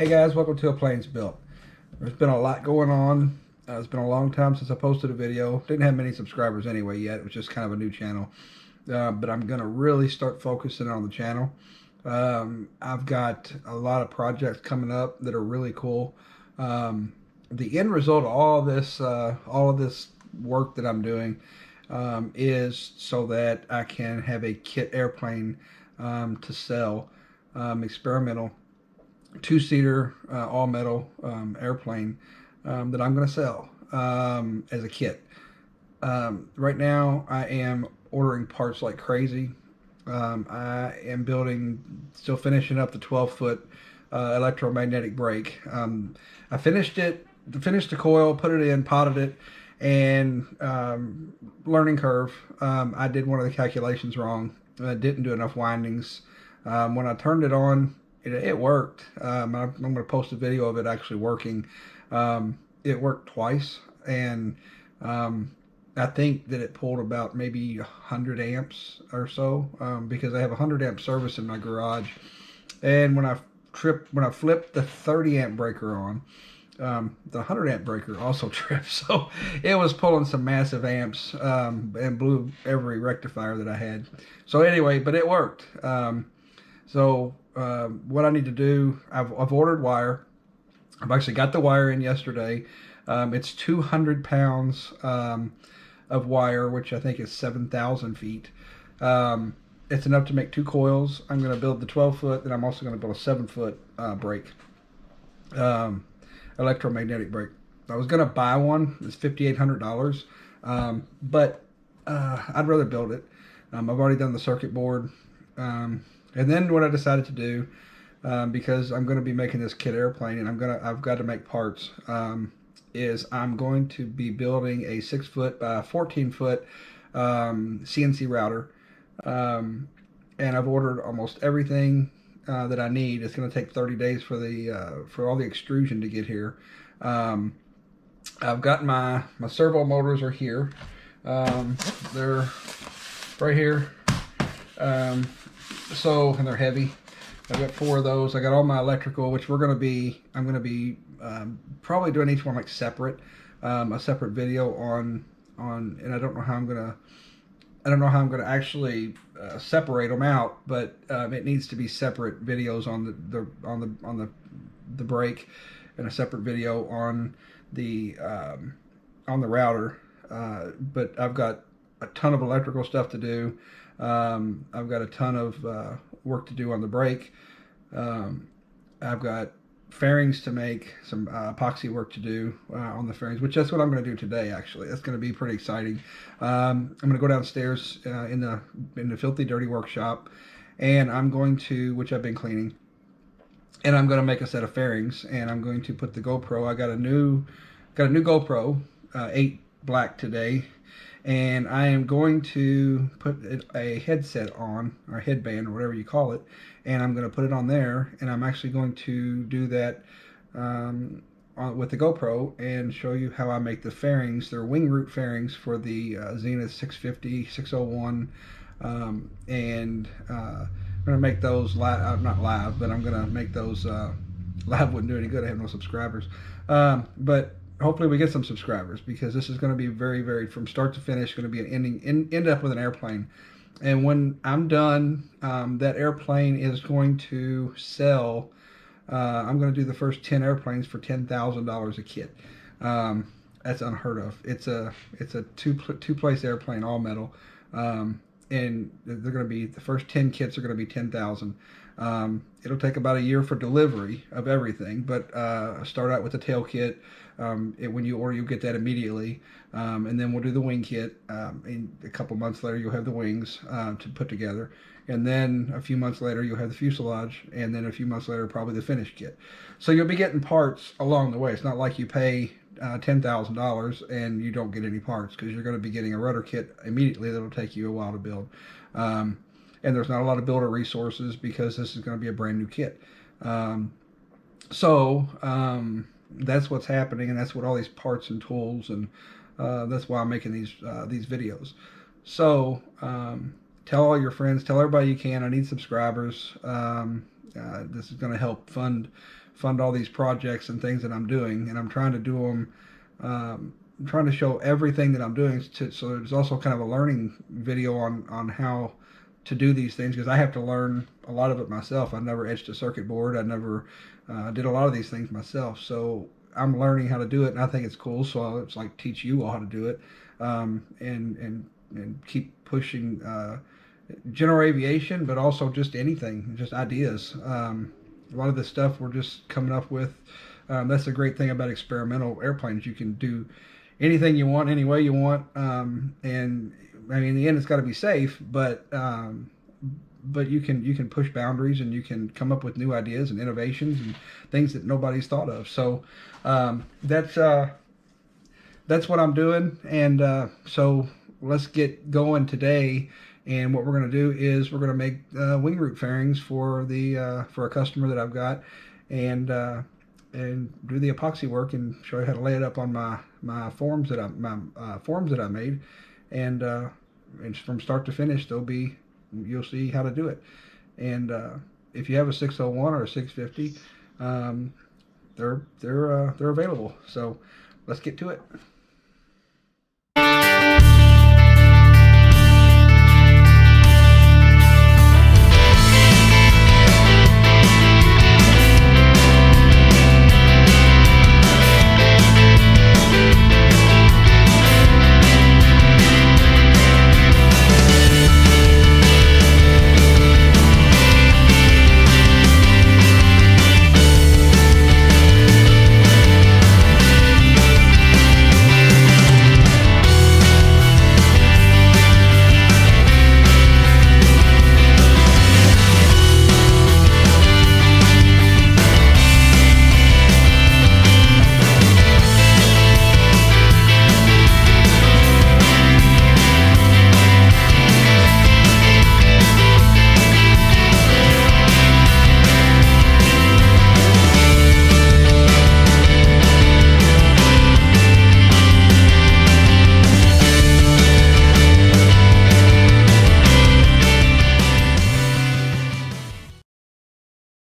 Hey guys, welcome to A Planes Built. There's been a lot going on. It's been a long time since I posted a video. Didn't have many subscribers anyway yet. It was just kind of a new channel. But I'm going to really start focusing on the channel. I've got a lot of projects coming up that are really cool. The end result of all of this work that I'm doing is so that I can have a kit airplane to sell, experimental two-seater all-metal airplane that I'm going to sell as a kit. Right now I am ordering parts like crazy. I am still finishing up the 12-foot electromagnetic brake. I finished the coil, put it in, potted it, and learning curve. I did one of the calculations wrong. I didn't do enough windings. When I turned it on, it worked. I'm going to post a video of it actually working. It worked twice, and I think that it pulled about maybe 100 amps or so, because I have a 100 amp service in my garage. And when I flipped the 30 amp breaker on, the 100 amp breaker also tripped, so it was pulling some massive amps and blew every rectifier that I had. So anyway, but it worked. What I need to do, I've ordered wire. I've actually got the wire in yesterday. It's 200 pounds of wire, which I think is 7,000 feet. It's enough to make 2 coils. I'm going to build the 12-foot, and I'm also going to build a 7-foot brake, electromagnetic brake. I was going to buy one. It's $5,800, but I'd rather build it. I've already done the circuit board. And then what I decided to do, because I'm going to be making this kit airplane, and I've got to make parts, is I'm going to be building a 6-foot by 14-foot CNC router, and I've ordered almost everything that I need. It's going to take 30 days for all the extrusion to get here. I've got my servo motors are here. They're right here. And they're heavy. I've got 4 of those. I got all my electrical, which I'm going to be probably doing each one like separate, a separate video on, and I don't know how I'm going to actually separate them out, but it needs to be separate videos on the brake, and a separate video on the router. But I've got a ton of electrical stuff to do. I've got a ton of work to do on the brake. I've got fairings to make, some epoxy work to do on the fairings, which that's what I'm going to do today. Actually, that's going to be pretty exciting. I'm going to go downstairs in the filthy dirty workshop, and I'm going to, which I've been cleaning, and I'm going to make a set of fairings, and I'm going to put the GoPro. I got a new GoPro 8 black today. And I am going to put a headset on, or headband, or whatever you call it, and I'm going to put it on there, and I'm actually going to do that with the GoPro and show you how I make the fairings. They're wing root fairings for the Zenith 601. And I'm going to make those live, not live, but I'm going to make those, live wouldn't do any good, I have no subscribers. But hopefully we get some subscribers, because this is going to be very, very, from start to finish, going to be an end up with an airplane. And when I'm done, that airplane is going to sell. I'm going to do the first 10 airplanes for $10,000 a kit. That's unheard of. It's a two-place airplane, all metal, and they're going to be, the first 10 kits are going to be $10,000. It'll take about a year for delivery of everything, but start out with the tail kit. When you order, you'll get that immediately, and then we'll do the wing kit. And a couple months later, you'll have the wings to put together, and then a few months later, you'll have the fuselage, and then a few months later, probably the finished kit. So you'll be getting parts along the way. It's not like you pay $10,000 and you don't get any parts, because you're going to be getting a rudder kit immediately that'll take you a while to build. And there's not a lot of builder resources, because this is going to be a brand new kit. That's what's happening, and that's what all these parts and tools, and that's why I'm making these videos. So tell all your friends, tell everybody you can. I need subscribers. This is going to help fund fund all these projects and things that I'm doing, and I'm trying to do them. I'm trying to show everything that I'm doing, so there's also kind of a learning video on how to do these things, because I have to learn a lot of it myself. I never etched a circuit board. I never did a lot of these things myself. So I'm learning how to do it, and I think it's cool. So it's like teach you all how to do it, and keep pushing general aviation, but also just anything, just ideas. A lot of the stuff we're just coming up with. That's the great thing about experimental airplanes. You can do anything you want, any way you want, and I mean, in the end, it's got to be safe, but you can push boundaries, and you can come up with new ideas and innovations and things that nobody's thought of. So that's what I'm doing, and so let's get going today. And what we're going to do is we're going to make wing root fairings for a customer that I've got, and do the epoxy work and show you how to lay it up on my forms that I made, and from start to finish you'll see how to do it. And if you have a 601 or a 650, they're available. So let's get to it.